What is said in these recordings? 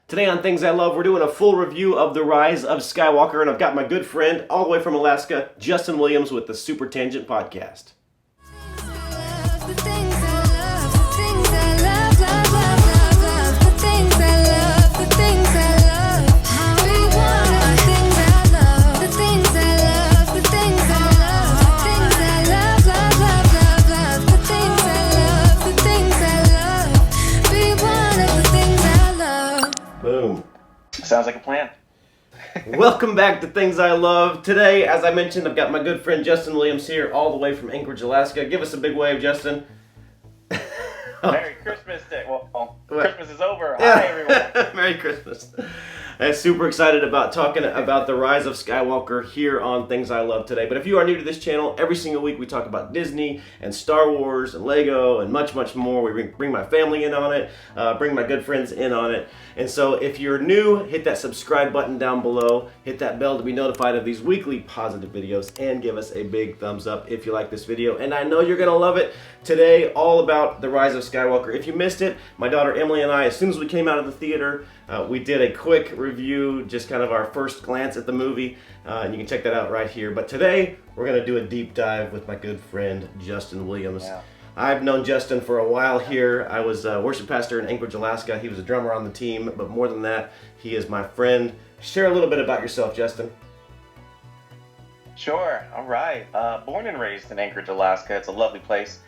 Today on Things I Love, we're doing a full review of the Rise of Skywalker, and I've got my good friend all the way from Alaska, Justin Williams with the Super Tangent Podcast. Boom. Sounds like a plan. Welcome back to Things I Love. Today, as I mentioned, I've got my good friend Justin Williams here all the way from Anchorage, Alaska. Give us a big wave, Justin. Merry Christmas Day. Well, Christmas is over. Hi, everyone. Merry Christmas. I'm super excited about talking about the Rise of Skywalker here on Things I Love today. But if you are new to this channel, every single week we talk about Disney and Star Wars and Lego and much, much more. We bring my family in on it, bring my good friends in on it. And so if you're new, hit that subscribe button down below, hit that bell to be notified of these weekly positive videos, and give us a big thumbs up if you like this video. And I know you're going to love it. Today, all about the Rise of Skywalker. If you missed it, my daughter Emily and I, as soon as we came out of the theater, we did a quick review, just kind of our first glance at the movie, and you can check that out right here. But today, we're going to do a deep dive with my good friend, Justin Williams. Yeah. I've known Justin for a while here. I was a worship pastor in Anchorage, Alaska. He was a drummer on the team, but more than that, he is my friend. Share a little bit about yourself, Justin. Sure. All right. Born and raised in Anchorage, Alaska. It's a lovely place.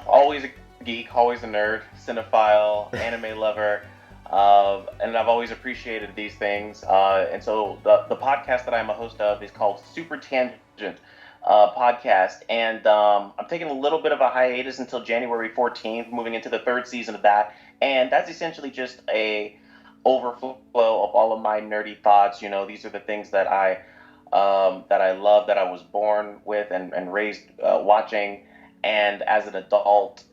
Always a geek, always a nerd, cinephile, anime lover, and I've always appreciated these things. And so the podcast that I'm a host of is called Super Tangent Podcast, and I'm taking a little bit of a hiatus until January 14th, moving into the third season of that, and that's essentially just a overflow of all of my nerdy thoughts. You know, these are the things that I love, that I was born with and raised watching, and as an adult,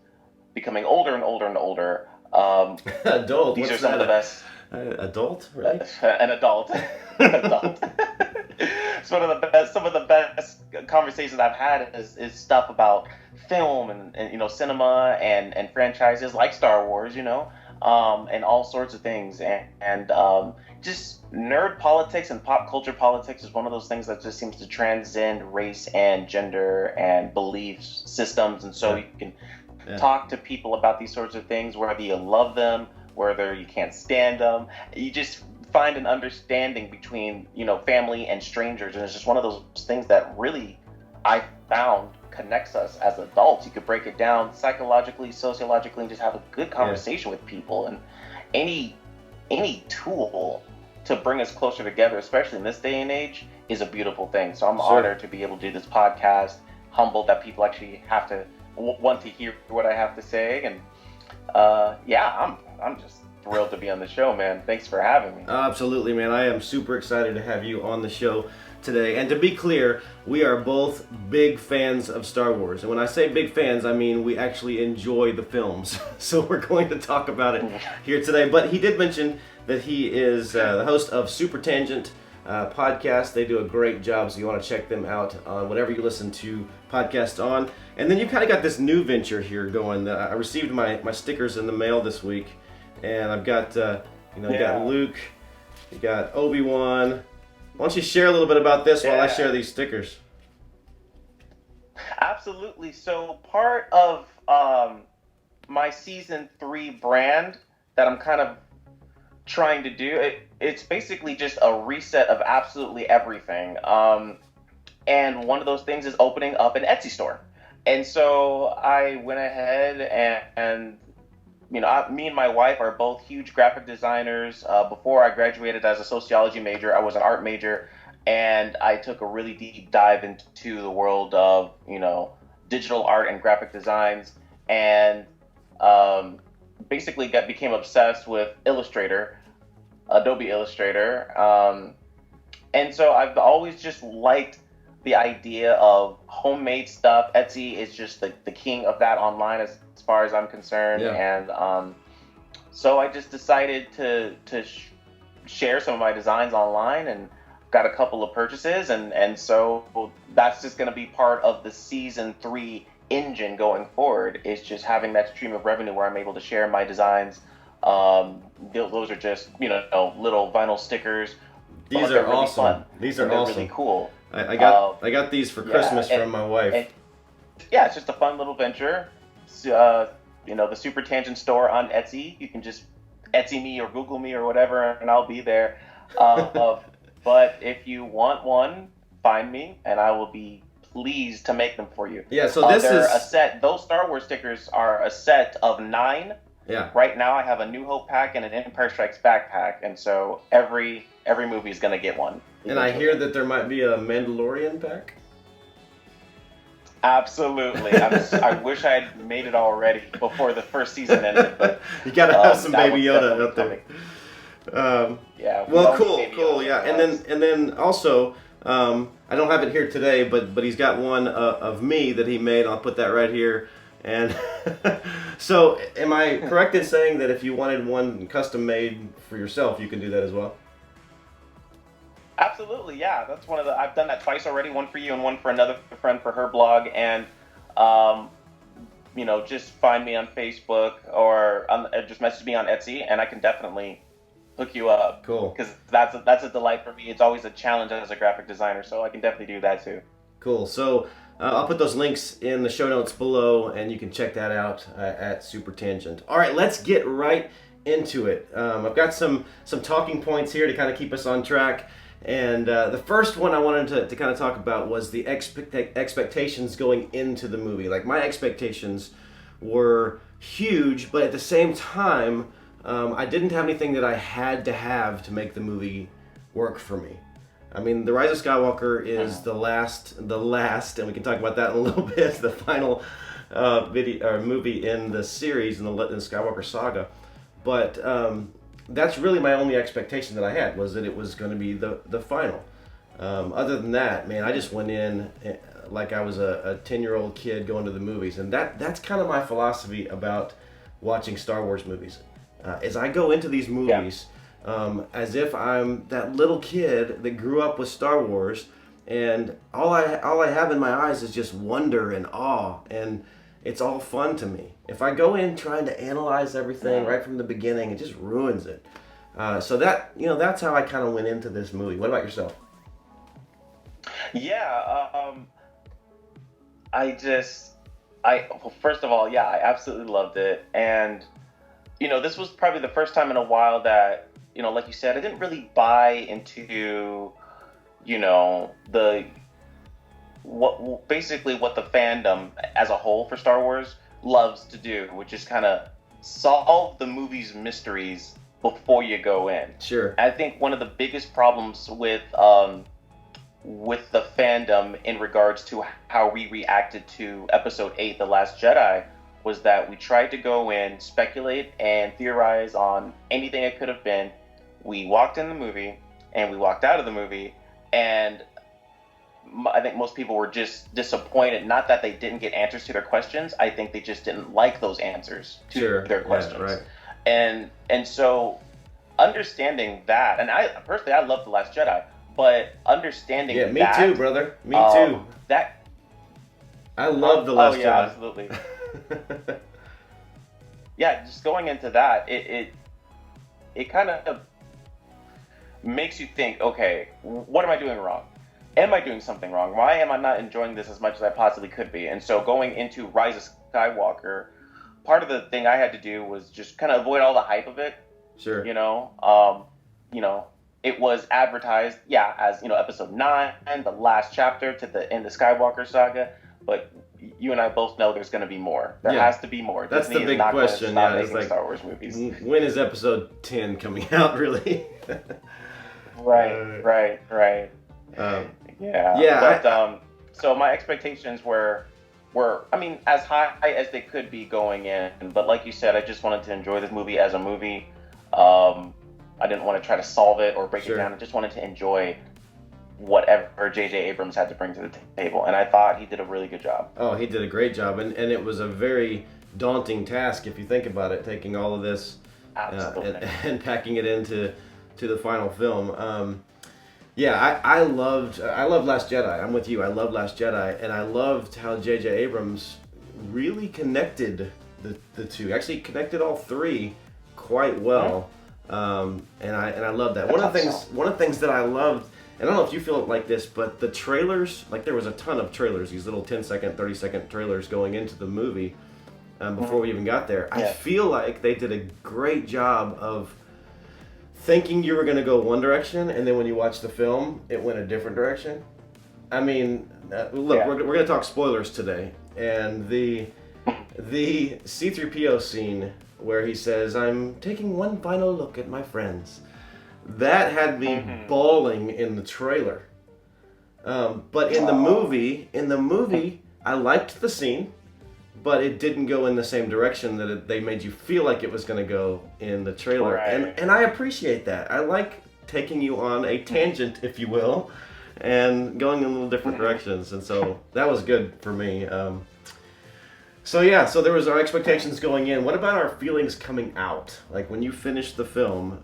becoming older and older and older. Adult? These What's are some that? of the best. Adult, right? An adult. Adult. Some of the best conversations I've had is stuff about film and you know, cinema and franchises like Star Wars, you know, and all sorts of things, and just nerd politics and pop culture politics is one of those things that just seems to transcend race and gender and belief systems, and so you can talk to people about these sorts of things, whether you love them, whether you can't stand them. You just find an understanding between, you know, family and strangers, and it's just one of those things that really I found connects us as adults. You could break it down psychologically, sociologically, and just have a good conversation with people. And any tool to bring us closer together, especially in this day and age, is a beautiful thing. So I'm honored to be able to do this podcast, humbled that people actually have to want to hear what I have to say, and I'm just thrilled to be on the show, man. Thanks for having me. Absolutely, man. I am super excited to have you on the show today. And to be clear, we are both big fans of Star Wars. And when I say big fans, I mean we actually enjoy the films. So we're going to talk about it here today. But he did mention that he is the host of Super Tangent podcast. They do a great job, so you want to check them out on whatever you listen to podcasts on. And then you've kind of got this new venture here going. I received my stickers in the mail this week, and I've got you got Luke, you got Obi-Wan. Why don't you share a little bit about this while I share these stickers? Absolutely. So part of my season 3 brand that I'm kind of trying to do, it's basically just a reset of absolutely everything. And one of those things is opening up an Etsy store. And so I went ahead and you know, me and my wife are both huge graphic designers. Before I graduated as a sociology major, I was an art major, and I took a really deep dive into the world of, you know, digital art and graphic designs, and basically became obsessed with Illustrator, Adobe Illustrator. And so I've always just liked the idea of homemade stuff. Etsy is just the king of that online as far as I'm concerned. Yeah. And so I just decided to share some of my designs online, and got a couple of purchases, and so that's just going to be part of the season 3 engine going forward, is just having that stream of revenue where I'm able to share my designs those are just little vinyl stickers. These But are they're really awesome. fun, These and are they're awesome. really cool. I got these for Yeah, Christmas from my wife. and yeah, it's just a fun little venture. The Super Tangent store on Etsy. You can just Etsy me or Google me or whatever, and I'll be there. But if you want one, find me, and I will be pleased to make them for you. Yeah, so this they're is a set. Those Star Wars stickers are a set of 9. Yeah. Right now, I have a New Hope pack and an Empire Strikes Back pack, and so every movie is gonna get one. And I hear that there might be a Mandalorian pack. Absolutely. I wish I had made it already before the first season ended, but you gotta have some that Baby one's Yoda definitely out there. Yeah. Well, cool. Yeah, and then also, I don't have it here today, but he's got one of me that he made. I'll put that right here. And so, am I correct in saying that if you wanted one custom made for yourself, you can do that as well? Absolutely, yeah. That's one of the. I've done that twice already. One for you and one for another friend for her blog. And just find me on Facebook or just message me on Etsy, and I can definitely hook you up. Cool. Because that's a delight for me. It's always a challenge as a graphic designer, so I can definitely do that too. Cool. So I'll put those links in the show notes below, and you can check that out at Super Tangent. All right, let's get right into it. I've got some talking points here to kind of keep us on track. And the first one I wanted to kind of talk about was the expectations going into the movie. Like, my expectations were huge, but at the same time, I didn't have anything that I had to have to make the movie work for me. I mean, The Rise of Skywalker is the last, and we can talk about that in a little bit, the final movie in the series, in the Skywalker Saga. But that's really my only expectation that I had, was that it was going to be the final. Other than that, man, I just went in like I was a 10-year-old kid going to the movies. And that's kind of my philosophy about watching Star Wars movies. Is I go into these movies as if I'm that little kid that grew up with Star Wars, and all I have in my eyes is just wonder and awe, and it's all fun to me. If I go in trying to analyze everything right from the beginning, it just ruins it. So that's how I kind of went into this movie. What about yourself? Yeah, well, first of all, yeah, I absolutely loved it, and this was probably the first time in a while that, like you said, I didn't really buy into, basically what the fandom as a whole for Star Wars loves to do, which is kind of solve the movie's mysteries before you go in. Sure. I think one of the biggest problems with the fandom in regards to how we reacted to Episode 8, The Last Jedi, was that we tried to go in, speculate, and theorize on anything it could have been. We walked in the movie, and we walked out of the movie, and I think most people were just disappointed. Not that they didn't get answers to their questions. I think they just didn't like those answers to their questions. Yeah, right. And so understanding that, and I personally, I love The Last Jedi, but understanding that... Yeah, me too, brother. Me too. I love The Last Jedi. Yeah, absolutely. Yeah, just going into that, it kind of makes you think, okay, what am I doing wrong? Am I doing something wrong? Why am I not enjoying this as much as I possibly could be? And so going into Rise of Skywalker, part of the thing I had to do was just kind of avoid all the hype of it. Sure. It was advertised, as, Episode 9, the last chapter to the end of Skywalker Saga, but you and I both know there's going to be more. There has to be more. That's Disney the big is not question. Going to stop it's making like, Star Wars movies. When is Episode 10 coming out, really? Right. So my expectations were, I mean, as high as they could be going in. But like you said, I just wanted to enjoy this movie as a movie. I didn't want to try to solve it or break it down. I just wanted to enjoy whatever J.J. Abrams had to bring to the table. And I thought he did a really good job. Oh, he did a great job. And it was a very daunting task, if you think about it, taking all of this and packing it into the final film. I loved Last Jedi. I'm with you. I loved Last Jedi, and I loved how J.J. Abrams really connected the two. Actually, connected all three quite well. And I love that. One of the things that I loved, and I don't know if you feel like this, but the trailers, like there was a ton of trailers, these little 10-second, 30-second trailers going into the movie before we even got there. I feel like they did a great job of thinking you were going to go one direction, and then when you watch the film, it went a different direction. I mean, look, we're going to talk spoilers today, and the C-3PO scene where he says, "I'm taking one final look at my friends," that had me bawling in the trailer. But in the movie, I liked the scene, but it didn't go in the same direction that they made you feel like it was going to go in the trailer. Right. And I appreciate that. I like taking you on a tangent, if you will, and going in little different directions. And so that was good for me. So there was our expectations going in. What about our feelings coming out? Like when you finished the film,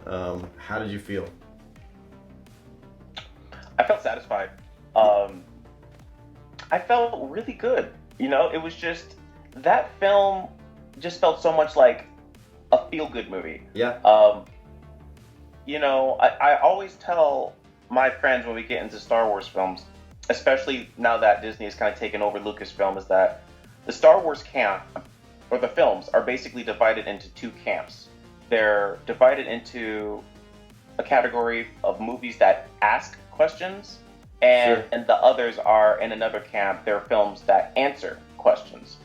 how did you feel? I felt satisfied. I felt really good. You know, it was just, that film just felt so much like a feel-good movie. Yeah. You know, I always tell my friends when we get into Star Wars films, especially now that Disney has kind of taken over Lucasfilm, is that the Star Wars camp, or the films, are basically divided into two camps. They're divided into a category of movies that ask questions, and the others are in another camp. They're films that answer questions.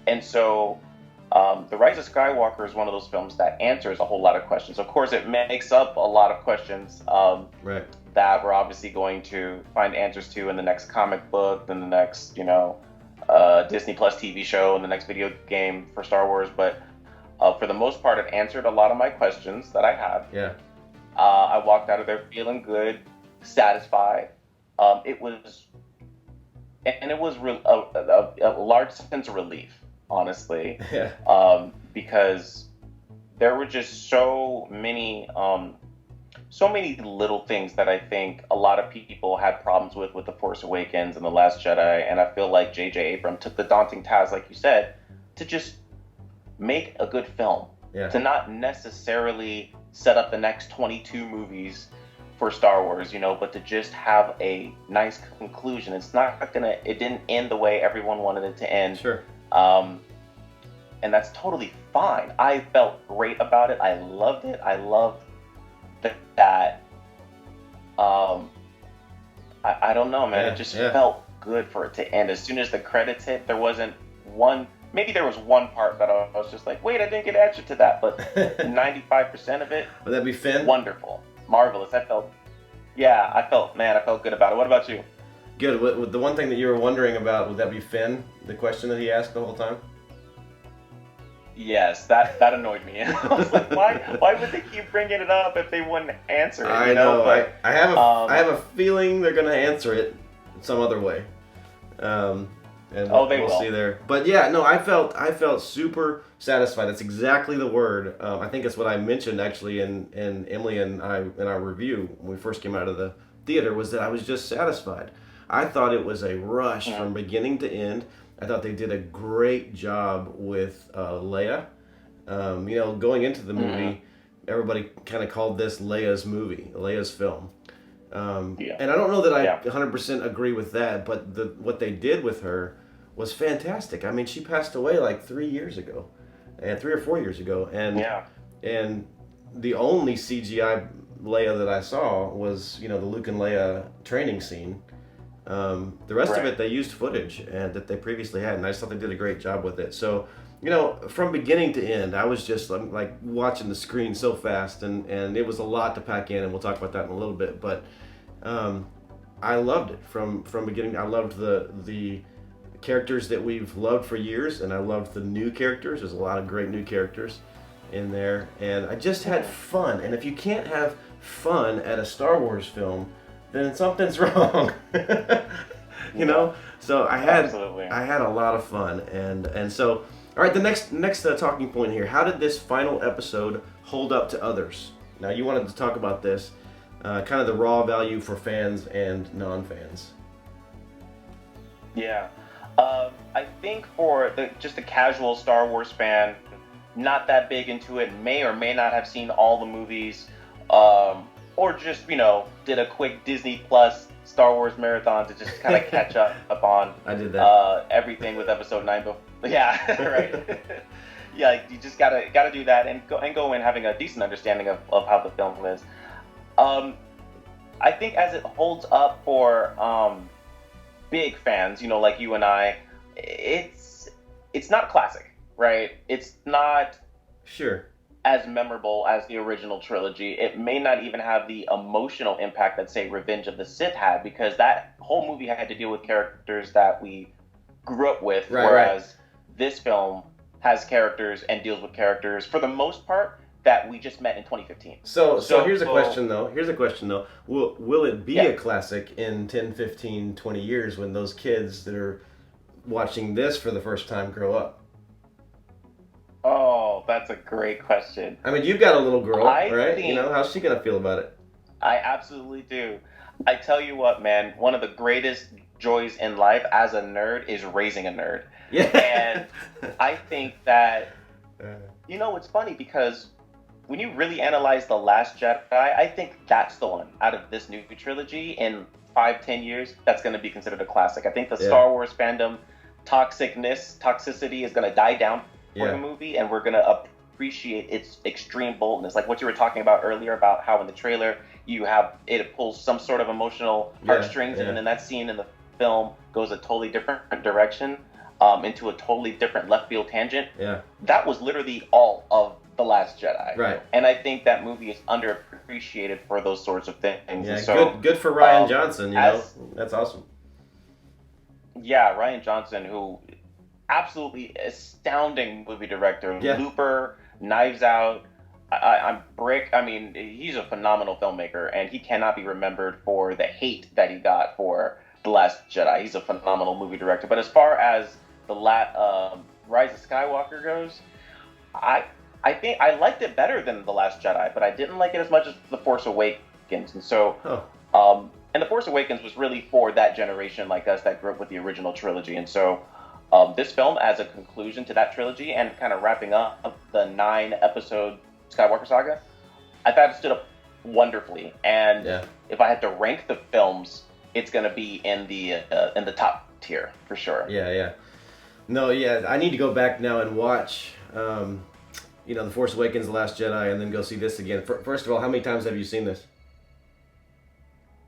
And so The Rise of Skywalker is one of those films that answers a whole lot of questions. Of course, it makes up a lot of questions that we're obviously going to find answers to in the next comic book, in the next, Disney Plus TV show, and the next video game for Star Wars. But for the most part, it answered a lot of my questions that I had. Yeah. I walked out of there feeling good, satisfied. It was a large sense of relief, honestly, because there were just so many little things that I think a lot of people had problems with The Force Awakens and The Last Jedi, and I feel like J.J. Abrams took the daunting task, like you said, to just make a good film, to not necessarily set up the next 22 movies for Star Wars, but to just have a nice conclusion. It didn't end the way everyone wanted it to end. Sure. And that's totally fine. I felt great about it. I loved it. I loved that. I don't know, man. It just felt good for it to end. As soon as the credits hit, there wasn't one. Maybe there was one part that I was just like, wait, I didn't get answer to that. But 95% of it. Would that be Finn? Wonderful. Marvelous. I felt good about it. What about you? Good. The one thing that you were wondering about, would that be Finn? The question that he asked the whole time? Yes, that annoyed me. I was like, why would they keep bringing it up if they wouldn't answer it? I know. But, I have a feeling they're going to answer it some other way. And we'll see there. But yeah, no, I felt super satisfied. That's exactly the word. I think it's what I mentioned actually in Emily and I in our review when we first came out of the theater, was that I was just satisfied. I thought it was a rush from beginning to end. I thought they did a great job with Leia. Going into the movie, everybody kind of called this Leia's film. And I don't know that I 100% agree with that, but what they did with her was fantastic. I mean, she passed away like 3 years ago, and 3 or 4 years ago, and the only CGI Leia that I saw was the Luke and Leia training scene. The rest of it they used footage that they previously had, and I just thought they did a great job with it. So from beginning to end, I was just like watching the screen so fast, and it was a lot to pack in, and we'll talk about that in a little bit. But I loved it from beginning. I loved the characters that we've loved for years, and I loved the new characters. There's a lot of great new characters in there, and I just had fun. And if you can't have fun at a Star Wars film, then something's wrong. So I had a lot of fun, and so all right. The next talking point here: how did this final episode hold up to others? Now you wanted to talk about this, kind of the raw value for fans and non-fans. Yeah, I think for just a casual Star Wars fan, not that big into it, may or may not have seen all the movies, or just, did a quick Disney Plus Star Wars marathon to just kind of catch up on I did that. everything with Episode 9. But yeah, right. Yeah, you just gotta do that and go in having a decent understanding of how the film is. I think as it holds up for big fans, like you and I, it's not classic, right? It's not Sure. as memorable as the original trilogy. It may not even have the emotional impact that, say, Revenge of the Sith had, because that whole movie had to deal with characters that we grew up with, whereas this film has characters and deals with characters, for the most part, that we just met in 2015. So here's a question though. Will it be a classic in 10, 15, 20 years when those kids that are watching this for the first time grow up? Oh, that's a great question. I mean, you've got a little girl, right? think- How's she gonna feel about it? I absolutely do. I tell you what, man, one of the greatest joys in life as a nerd is raising a nerd. Yeah. And I think that, it's funny because when you really analyze The Last Jedi, I think that's the one out of this new trilogy in 5-10 years that's going to be considered a classic. I think the Star Wars fandom toxicity is going to die down for the movie, and we're going to appreciate its extreme boldness. Like what you were talking about earlier about how in the trailer it pulls some sort of emotional heartstrings, and then that scene in the film goes a totally different direction, into a totally different left field tangent. Yeah. That was literally all of The Last Jedi. Right. And I think that movie is underappreciated for those sorts of things. Yeah, so, good for Ryan Johnson, That's awesome. Yeah, Ryan Johnson, who absolutely astounding movie director. Yeah. Looper, Knives Out, I'm Brick. I mean, he's a phenomenal filmmaker, and he cannot be remembered for the hate that he got for The Last Jedi. He's a phenomenal movie director. But as far as the Rise of Skywalker goes, I think I liked it better than The Last Jedi, but I didn't like it as much as The Force Awakens. And so, and The Force Awakens was really for that generation like us that grew up with the original trilogy. And so, this film, as a conclusion to that trilogy and kind of wrapping up the 9-episode Skywalker Saga, I thought it stood up wonderfully. And if I had to rank the films, it's going to be in the top tier for sure. Yeah. No, I need to go back now and watch. The Force Awakens, The Last Jedi, and then go see this again. First of all, how many times have you seen this?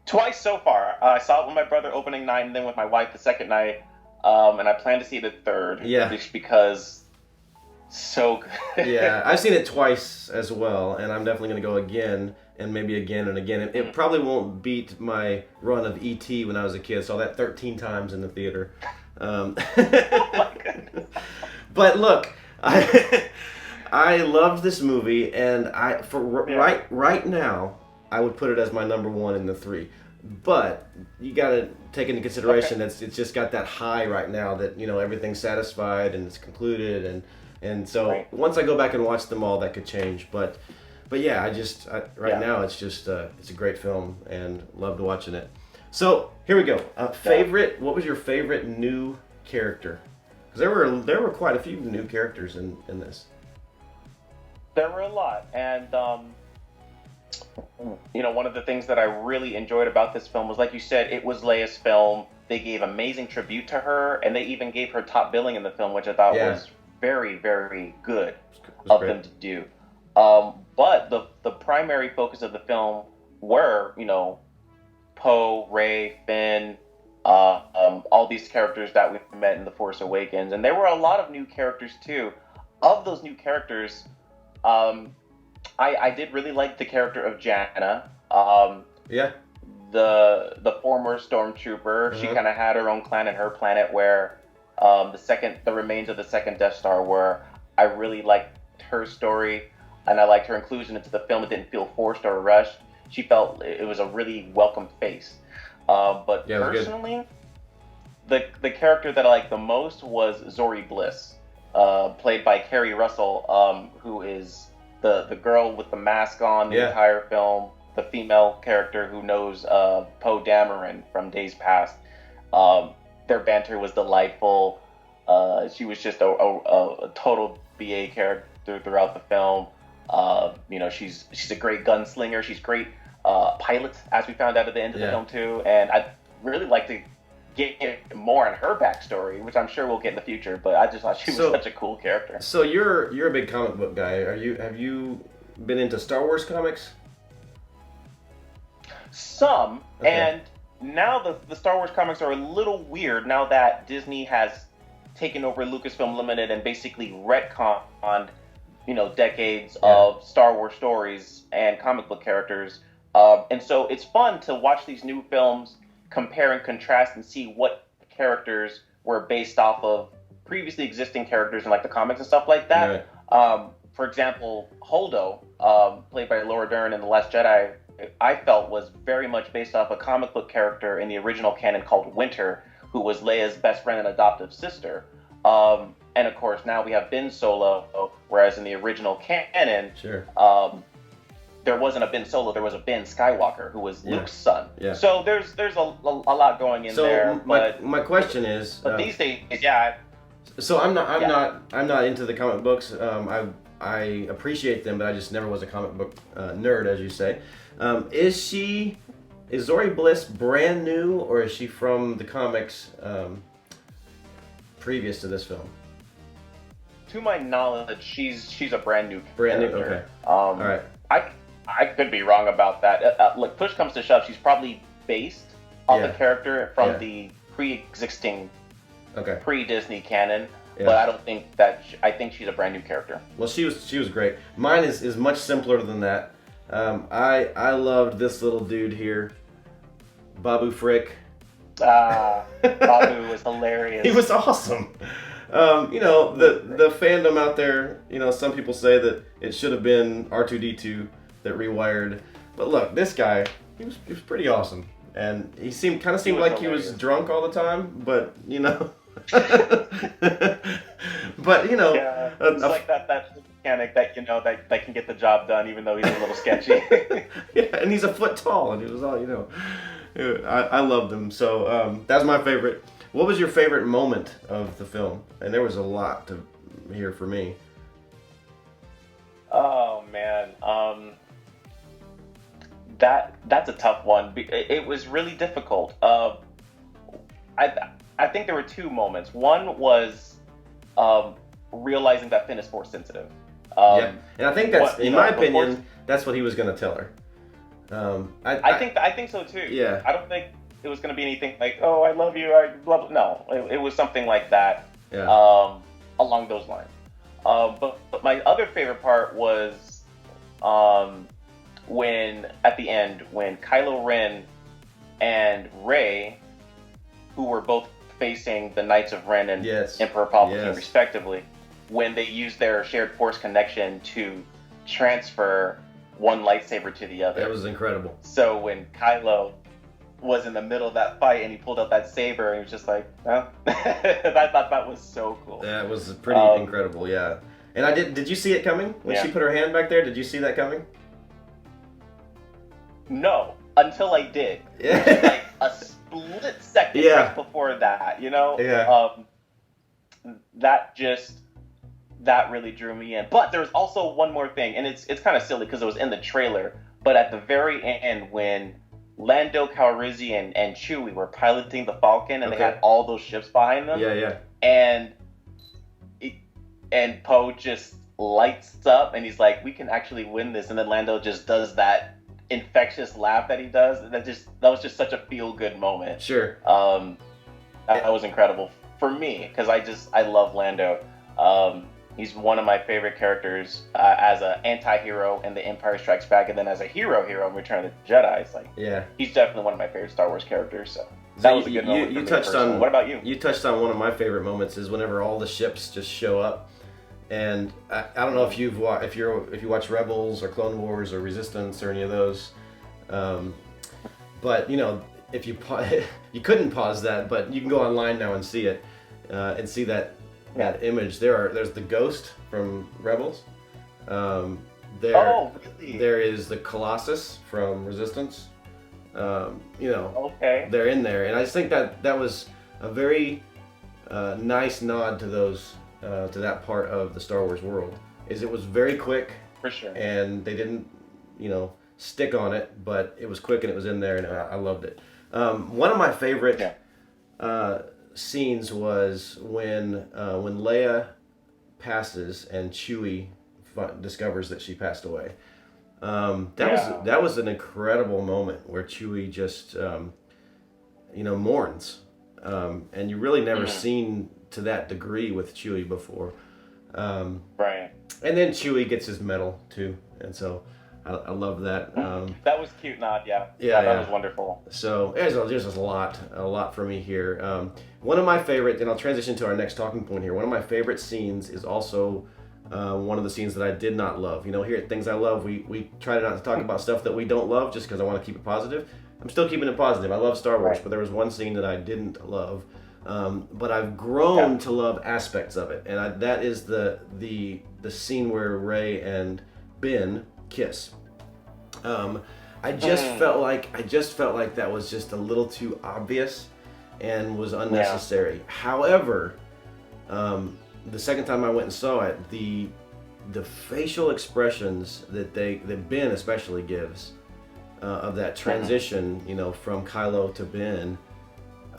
Twice so far. I saw it with my brother opening night, and then with my wife the second night. And I plan to see it the third. Yeah. Just because so good. Yeah, I've seen it twice as well, and I'm definitely going to go again, and maybe again and again. It probably won't beat my run of E.T. when I was a kid. Saw that 13 times in the theater. Oh my goodness. But look, I loved this movie, and right now, I would put it as my number one in the 3. But you got to take into consideration that it's just got that high right now that everything's satisfied and it's concluded, and so once I go back and watch them all, that could change. But yeah, now it's just it's a great film and loved watching it. So here we go. Favorite? What was your favorite new character? Because there were quite a few new characters in this. There were a lot, and one of the things that I really enjoyed about this film was, like you said, it was Leia's film. They gave amazing tribute to her, and they even gave her top billing in the film, which I thought was very, very good of them to do. But the primary focus of the film were, Poe, Rey, Finn, all these characters that we met in The Force Awakens, and there were a lot of new characters too. Of those new characters, I did really like the character of Janna. The former stormtrooper. She kind of had her own clan and her planet where the remains of the second Death Star were. I really liked her story, and I liked her inclusion into the film. It didn't feel forced or rushed. She felt it was a really welcome face. But personally, the character that I liked the most was Zori Bliss, played by Kerry Russell, who is the girl with the mask on the entire film, the female character who knows Poe Dameron from Days Past. Their banter was delightful. She was just a total BA throughout the film. You know, she's a great gunslinger. She's a great pilot, as we found out at the end of the film too. And I'd really like to get more on her backstory, which I'm sure we'll get in the future. But I just thought she was such a cool character. So you're a big comic book guy. Have you been into Star Wars comics? Some, and now the Star Wars comics are a little weird now that Disney has taken over Lucasfilm Limited and basically retconned, you know, decades of Star Wars stories and comic book characters. And so it's fun to watch these new films, compare and contrast, and see what characters were based off of previously existing characters in like the comics and stuff like that. Right. For example, Holdo, played by Laura Dern in The Last Jedi, I felt was very much based off a comic book character in the original canon called Winter, who was Leia's best friend and adoptive sister. And of course, now we have Ben Solo, whereas in the original canon, there wasn't a Ben Solo, there was a Ben Skywalker, who was Luke's son. Yeah. So there's a lot going in there. So my question is, but these days, So I'm not into the comic books. I appreciate them, but I just never was a comic book nerd, as you say. Is Zori Bliss brand new, or is she from the comics previous to this film? To my knowledge, she's a brand new character. Okay. All right. I could be wrong about that. Look, push comes to shove, she's probably based on the character from the pre-existing, pre-Disney canon. Yeah. But I don't think that. I think she's a brand new character. Well, she was great. Mine is much simpler than that. I loved this little dude here, Babu Frick. Babu was hilarious. He was awesome. You know, the fandom out there, you know, some people say that it should have been R2-D2 that rewired. But look, this guy, he was pretty awesome. And he seemed like hilarious. He was drunk all the time, but, you know. But, you know. Yeah, it's like that mechanic that, you know, that can get the job done even though he's a little sketchy. Yeah, and he's a foot tall, and he was all, you know. I loved him. So that's my favorite. What was your favorite moment of the film? And there was a lot to hear for me. Oh man, that's a tough one. It was really difficult. I think there were two moments. One was realizing that Finn is force sensitive. Yeah, and I think that's, in my opinion, that's what he was going to tell her. I think so too. Yeah. I don't think it was going to be anything like, oh, I love you, I blah, blah. No, it was something like that. Yeah. Along those lines. But my other favorite part was when at the end when Kylo Ren and Rey, who were both facing the Knights of Ren and Emperor Palpatine respectively, when they used their shared force connection to transfer one lightsaber to the other. That was incredible. So when Kylo was in the middle of that fight and he pulled out that saber and he was just like, huh? I thought that was so cool. That was pretty incredible, yeah. And did you see it coming? When she put her hand back there, did you see that coming? No, until I did. Yeah. Like a split second right before that, you know? Yeah. That really drew me in. But there's also one more thing, and it's kind of silly because it was in the trailer, but at the very end when Lando Calrissian and Chewie were piloting the Falcon and they had all those ships behind them. Yeah. And Poe just lights up and he's like, we can actually win this, and then Lando just does that infectious laugh that he does. That was just such a feel-good moment. Sure. That was incredible for me because I love Lando. He's one of my favorite characters as an anti-hero in The Empire Strikes Back, and then as a hero in Return of the Jedi. It's like, he's definitely one of my favorite Star Wars characters. So that was a good moment. You touched on. What about you? You touched on one of my favorite moments is whenever all the ships just show up, and I don't know if you watch Rebels or Clone Wars or Resistance or any of those, but you know, if you you couldn't pause that, but you can go online now and see it, and see that image. There's the Ghost from Rebels. Really? There is the Colossus from Resistance. You know, they're in there, and I just think that was a very nice nod to those to that part of the Star Wars world. is it was very quick, For sure. and they didn't, stick on it, but it was quick and it was in there, and I loved it. One of my favorite scenes was when Leia passes and Chewie discovers that she passed away. That was an incredible moment where Chewie just mourns, and you really never seen to that degree with Chewie before. Right. And then Chewie gets his medal too, and so I love that. That was cute, nod. Yeah, that was wonderful. So there's just a lot for me here. One of my favorite, and I'll transition to our next talking point here. One of my favorite scenes is also one of the scenes that I did not love. Here at Things I Love, we try not to talk about stuff that we don't love just because I want to keep it positive. I'm still keeping it positive. I love Star Wars, but there was one scene that I didn't love. But I've grown to love aspects of it, and that is the scene where Rey and Ben kiss. I just felt like that was just a little too obvious and was unnecessary. However, the second time I went and saw it, the facial expressions that Ben especially gives of that transition, from Kylo to Ben,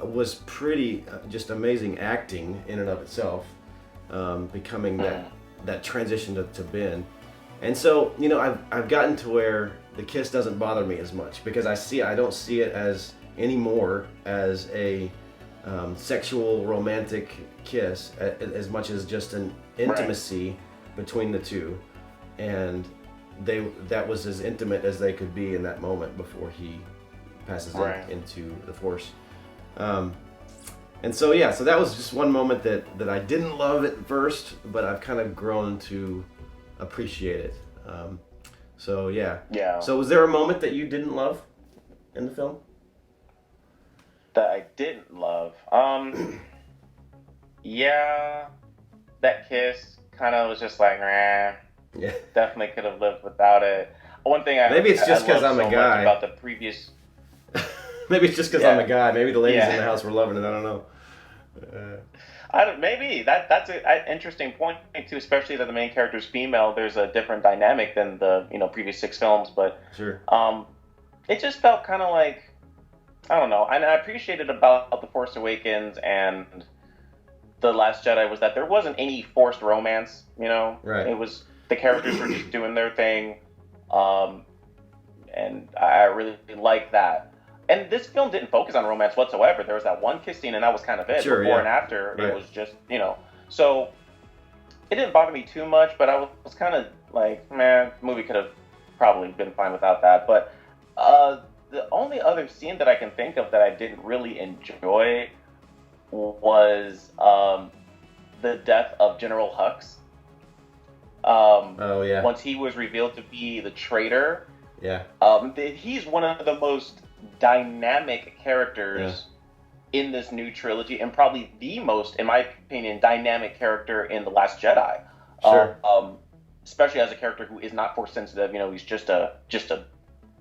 was pretty just amazing acting in and of itself, becoming that transition to Ben. And so, I've gotten to where the kiss doesn't bother me as much, because I don't see it as anymore as a sexual romantic kiss as much as just an intimacy between the two, and that was as intimate as they could be in that moment before he passes into the Force. And so so that was just one moment that I didn't love at first, but I've kind of grown to appreciate it. So was there a moment that you didn't love in the film? That I didn't love? That kiss kind of was just like, definitely could have lived without it. One thing maybe it's just because I'm a guy. About the previous. Maybe it's just because I'm a guy. Maybe the ladies in the house were loving it. I don't know. Maybe that's an interesting point too, especially that the main character is female. There's a different dynamic than the previous 6 films, but sure. It just felt kind of like, I don't know. And I appreciated about The Force Awakens and The Last Jedi was that there wasn't any forced romance. Right. It was the characters were just doing their thing, and I really like that. And this film didn't focus on romance whatsoever. There was that one kiss scene, and that was kind of it. Sure, Before and after, it was just, So it didn't bother me too much, but I was kind of like, the movie could have probably been fine without that. But the only other scene that I can think of that I didn't really enjoy was the death of General Hux. Once he was revealed to be the traitor. Yeah. He's one of the most dynamic characters in this new trilogy, and probably the most, in my opinion, dynamic character in The Last Jedi. Sure. Especially as a character who is not force sensitive. He's just a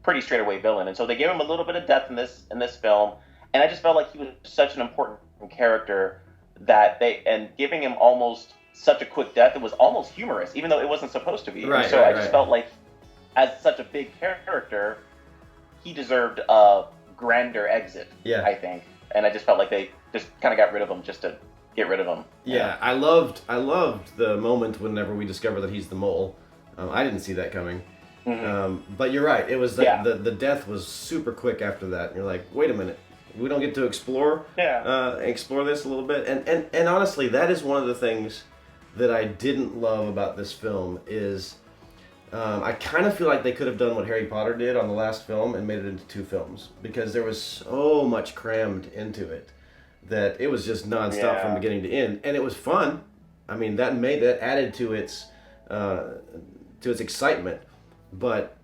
pretty straightaway villain, and so they gave him a little bit of depth in this film, and I just felt like he was such an important character that giving him almost such a quick death, it was almost humorous, even though it wasn't supposed to be. Right, I just felt like, as such a big character, he deserved a grander exit, I think. And I just felt like they just kind of got rid of him just to get rid of him. Yeah, I loved the moment whenever we discover that he's the mole. I didn't see that coming. Mm-hmm. But you're right. It was the death was super quick after that. And you're like, wait a minute. We don't get to explore this a little bit. And honestly, that is one of the things that I didn't love about this film is I kind of feel like they could have done what Harry Potter did on the last film and made it into 2 films, because there was so much crammed into it that it was just nonstop from beginning to end, and it was fun. I mean, that added to its excitement, but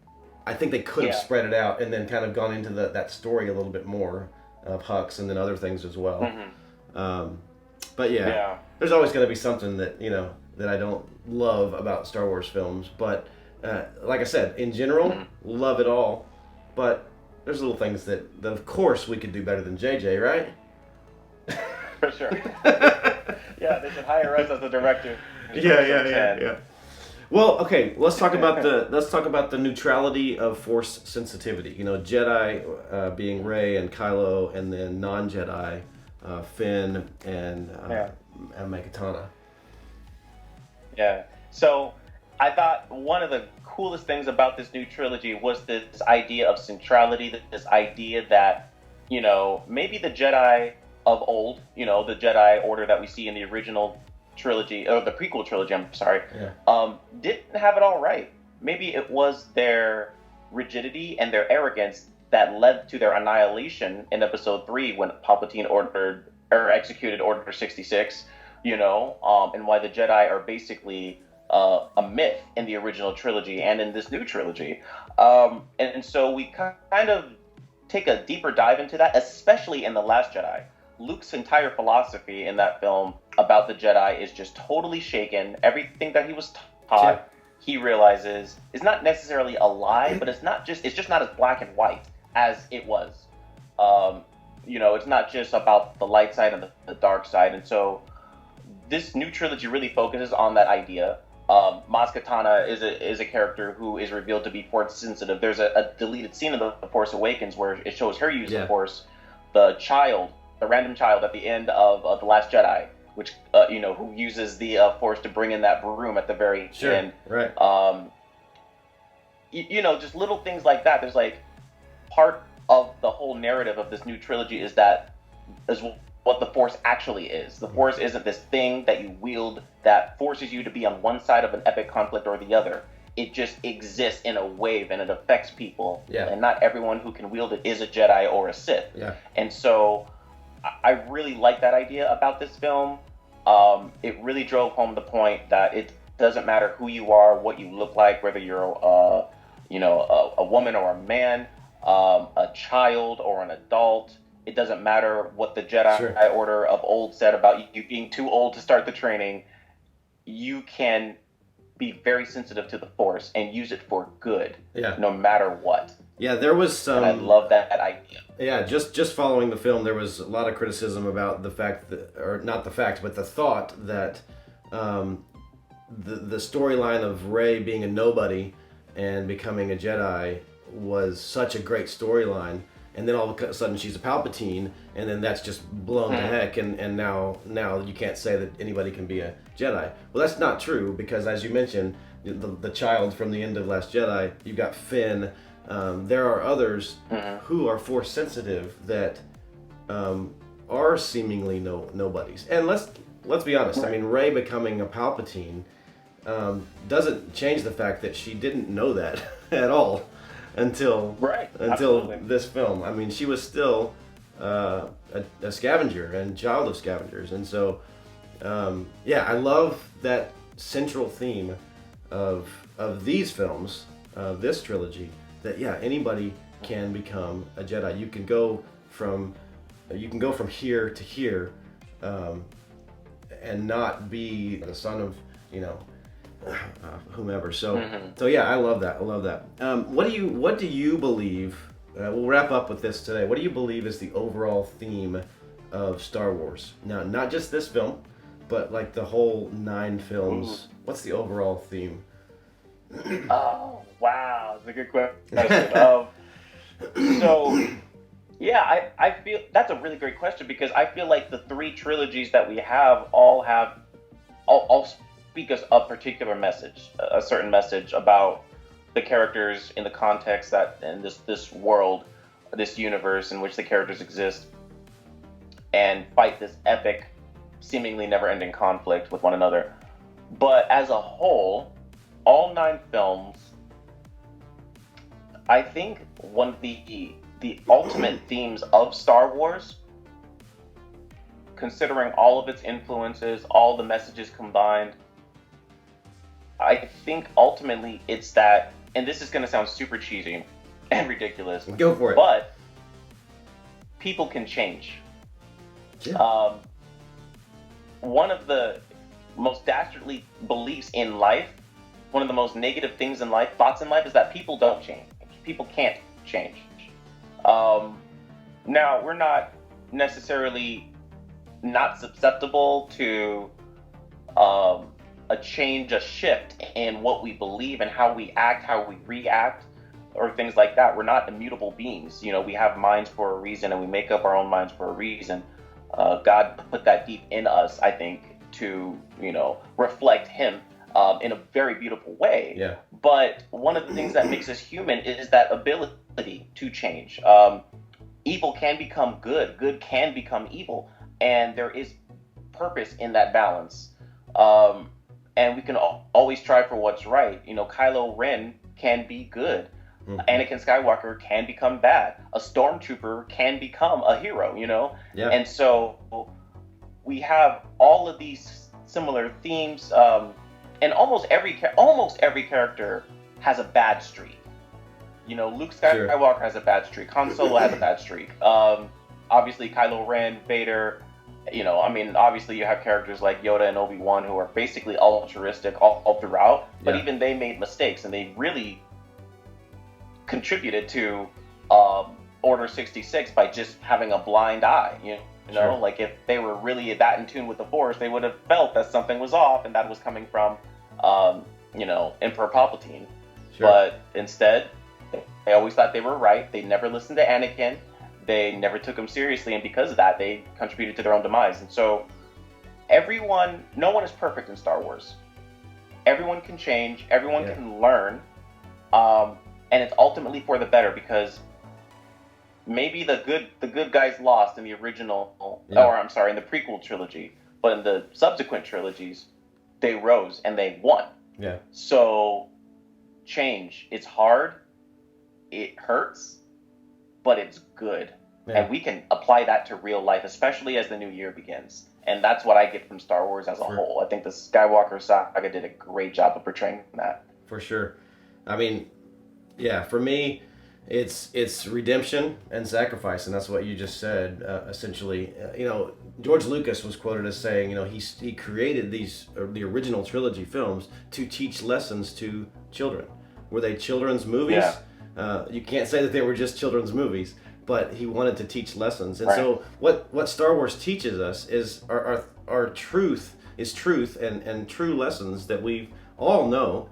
I think they could have spread it out and then kind of gone into that story a little bit more of Hux and then other things as well. Mm-hmm. But there's always going to be something that that I don't love about Star Wars films, but like I said, in general, love it all. But there's little things that of course we could do better than JJ, right? For sure. They should hire us as the director. Yeah. Well, okay, let's talk about the neutrality of Force sensitivity. You know, Jedi being Rey and Kylo, and then non-Jedi Finn and Megatana. Yeah. So I thought one of the coolest things about this new trilogy was this idea of centrality, this idea that, maybe the Jedi of old, the Jedi Order that we see in the original trilogy, or the prequel trilogy, I'm sorry, didn't have it all right. Maybe it was their rigidity and their arrogance that led to their annihilation in Episode 3 when Palpatine executed Order 66, and why the Jedi are basically a myth in the original trilogy and in this new trilogy. And so we kind of take a deeper dive into that, especially in The Last Jedi. Luke's entire philosophy in that film about the Jedi is just totally shaken. Everything that he was taught, he realizes is not necessarily a lie, but it's just not as black and white as it was. It's not just about the light side and the dark side. And so this new trilogy really focuses on that idea. Maz Kanata is a character who is revealed to be Force sensitive. There's a deleted scene of The Force Awakens where it shows her use the Force. The random child at the end of The Last Jedi, which who uses the Force to bring in that broom at the very end. Right. Just little things like that. There's like part of the whole narrative of this new trilogy is what the Force actually is. The Force isn't this thing that you wield that forces you to be on one side of an epic conflict or the other. It just exists in a wave and it affects people. Yeah. And not everyone who can wield it is a Jedi or a Sith. Yeah. And so I really like that idea about this film. It really drove home the point that it doesn't matter who you are, what you look like, whether you're a woman or a man, a child or an adult. It doesn't matter what the Jedi Order of old said about you being too old to start the training. You can be very sensitive to the Force and use it for good, no matter what. Yeah, there was some. And I love that idea. Yeah, just following the film, there was a lot of criticism about the fact that, or not the fact, but the thought that the storyline of Rey being a nobody and becoming a Jedi was such a great storyline, and then all of a sudden she's a Palpatine, and then that's just blown to heck, and now you can't say that anybody can be a Jedi. Well, that's not true, because as you mentioned, the child from the end of Last Jedi, you've got Finn. There are others who are Force sensitive that are seemingly nobodies. And let's be honest. I mean, Rey becoming a Palpatine doesn't change the fact that she didn't know that at all until this film. I mean, she was still a scavenger and child of scavengers, and so I love that central theme of these films, this trilogy. That anybody can become a Jedi. You can go from here to here, and not be the son of whomever. So I love that. What do you believe? We'll wrap up with this today. What do you believe is the overall theme of Star Wars? Now, not just this film, but like the whole 9 films. What's the overall theme? Oh, wow, that's a good question. I feel that's a really great question, because I feel like the 3 trilogies that we have all speak us a particular message, a certain message about the characters in the context that in this world, this universe in which the characters exist, and fight this epic, seemingly never-ending conflict with one another. But as a whole, all 9 films, I think one of the ultimate themes of Star Wars, considering all of its influences, all the messages combined, I think ultimately it's that, and this is going to sound super cheesy and ridiculous. Go for it. But people can change. Yeah. One of the most dastardly beliefs in life, one of the most negative things in life, thoughts in life, is that people don't change. People can't change. Now, we're not necessarily not susceptible to a a change, a shift in what we believe and how we act, how we react, or things like that. We're not immutable beings. You know, we have minds for a reason, and we make up our own minds for a reason. God put that deep in us, I think, to, you know, reflect Him in a very beautiful way. Yeah. But one of the things that makes us human is that ability to change. Evil can become good. Good can become evil. And there is purpose in that balance. And we can always strive for what's right. You know, Kylo Ren can be good. Mm-hmm. Anakin Skywalker can become bad. A stormtrooper can become a hero, you know? Yeah. And so we have all of these similar themes. And almost every character has a bad streak. You know, Luke Skywalker has a bad streak. Han Solo has a bad streak. Obviously, Kylo Ren, Vader. You know, I mean, obviously you have characters like Yoda and Obi-Wan who are basically altruistic all throughout. But even they made mistakes, and they really contributed to Order 66 by just having a blind eye. You know, like if they were really that in tune with the Force, they would have felt that something was off, and that was coming from, you know, Emperor Palpatine. Sure. But instead, they always thought they were right. They never listened to Anakin. They never took him seriously, and because of that, they contributed to their own demise. And so, no one is perfect in Star Wars. Everyone can change. Everyone can learn, and it's ultimately for the better, because maybe the good guys lost in the original, or I'm sorry, in the prequel trilogy, but in the subsequent trilogies, they rose and they won. Yeah. So, change. It's hard. It hurts, but it's good. Yeah. And we can apply that to real life, especially as the new year begins. And that's what I get from Star Wars as a whole. I think the Skywalker Saga did a great job of portraying that. For sure. I mean, yeah, for me, it's redemption and sacrifice, and that's what you just said, essentially. You know, George Lucas was quoted as saying, you know, he created the original trilogy films to teach lessons to children. Were they children's movies? Yeah. You can't say that they were just children's movies, but he wanted to teach lessons. And so what Star Wars teaches us is our truth is truth and true lessons that we all know,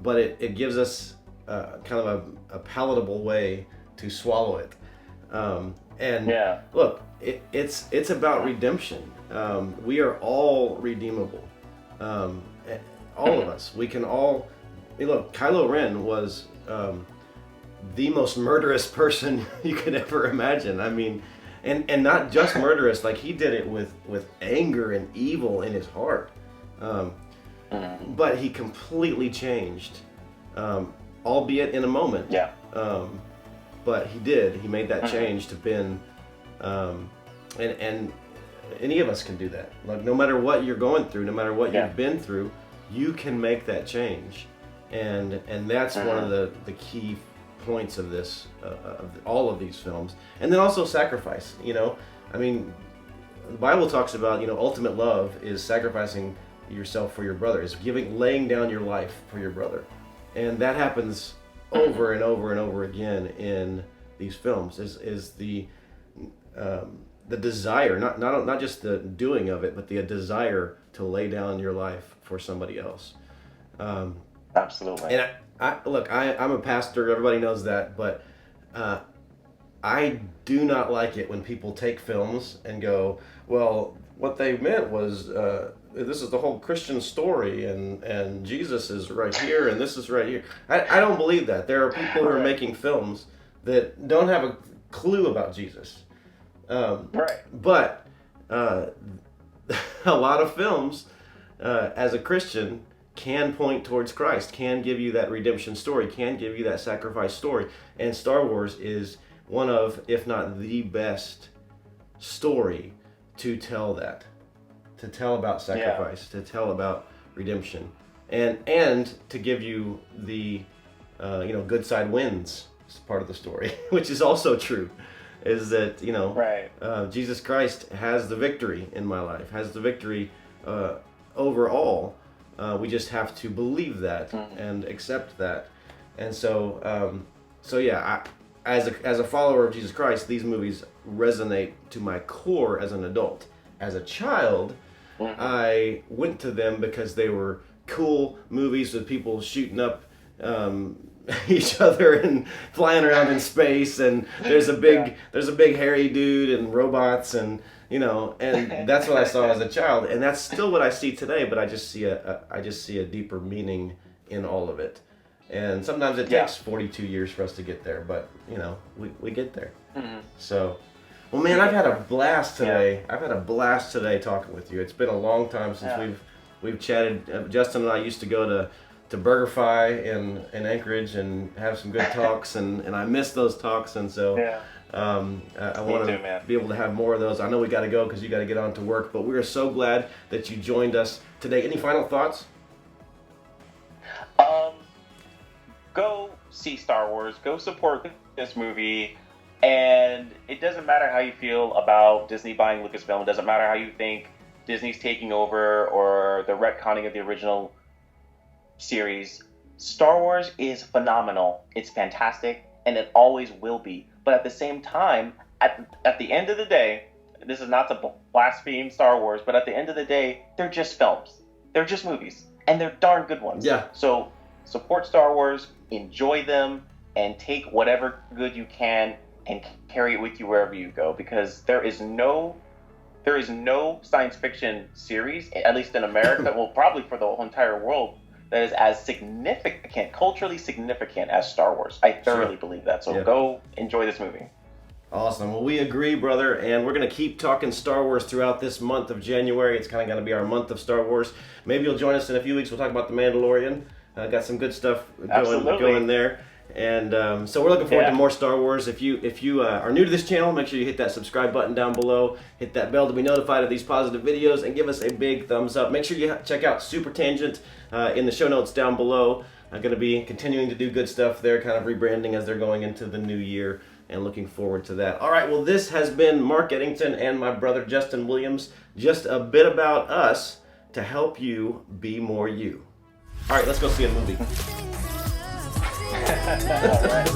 but it gives us kind of a palatable way to swallow it. Look, it's about redemption. We are all redeemable. All of us. We can all... Look, Kylo Ren was... the most murderous person you could ever imagine. I mean, and not just murderous, like he did it with anger and evil in his heart. But he completely changed, albeit in a moment. Yeah. But he did. He made that change to Ben, and any of us can do that. Like, no matter what you're going through, no matter what you've been through, you can make that change, and that's one of the key points of this, all of these films. And then also sacrifice. You know, I mean, the Bible talks about, you know, ultimate love is sacrificing yourself for your brother, is laying down your life for your brother, and that happens over and over and over again in these films. Is the desire, not just the doing of it, but the desire to lay down your life for somebody else. Absolutely. And I'm a pastor, everybody knows that, but I do not like it when people take films and go, well, what they meant was, this is the whole Christian story, and Jesus is right here, and this is right here. I don't believe that. There are people who are making films that don't have a clue about Jesus. But a lot of films, as a Christian, can point towards Christ, can give you that redemption story, can give you that sacrifice story. And Star Wars is one of, if not the best story to tell that. To tell about sacrifice, to tell about redemption. And to give you the, good side wins part of the story, which is also true. Is that, Jesus Christ has the victory in my life, has the victory over all. We just have to believe that and accept that. And so, as a follower of Jesus Christ, these movies resonate to my core as an adult. As a child, I went to them because they were cool movies with people shooting up each other and flying around in space, and there's a big hairy dude and robots, and and that's what I saw as a child, and that's still what I see today. But I just see a deeper meaning in all of it, and sometimes it takes 42 years for us to get there, but we get there. Mm-hmm. So, well, man, I've had a blast today. I've had a blast today talking with you. It's been a long time since we've chatted. Justin and I used to go to BurgerFi in Anchorage and have some good talks, and I miss those talks, and so I want to be able to have more of those. I know we got to go because you got to get on to work, but we are so glad that you joined us today. Any final thoughts? Go see Star Wars. Go support this movie. And it doesn't matter how you feel about Disney buying Lucasfilm. It doesn't matter how you think Disney's taking over or the retconning of the original series. Star Wars is phenomenal. It's fantastic, and it always will be. But at the same time, at the end of the day, this is not to blaspheme Star Wars, but at the end of the day, they're just films. They're just movies, and they're darn good ones. Yeah. So support Star Wars, enjoy them, and take whatever good you can and carry it with you wherever you go, because there is no science fiction series, at least in America, well, probably for the whole entire world, that is as significant, culturally significant as Star Wars. I thoroughly believe that. So go enjoy this movie. Awesome. Well, we agree, brother, and we're going to keep talking Star Wars throughout this month of January. It's kind of going to be our month of Star Wars. Maybe you'll join us in a few weeks. We'll talk about The Mandalorian. Got some good stuff going there. And so we're looking forward to more Star Wars. If you are new to this channel, make sure you hit that subscribe button down below. Hit that bell to be notified of these positive videos, and give us a big thumbs up. Make sure you check out Super Tangent in the show notes down below. I'm going to be continuing to do good stuff there, kind of rebranding as they're going into the new year, and looking forward to that. All right, well, this has been Mark Edington and my brother Justin Williams. Just a bit about us to help you be more you. All right, let's go see a movie. All right.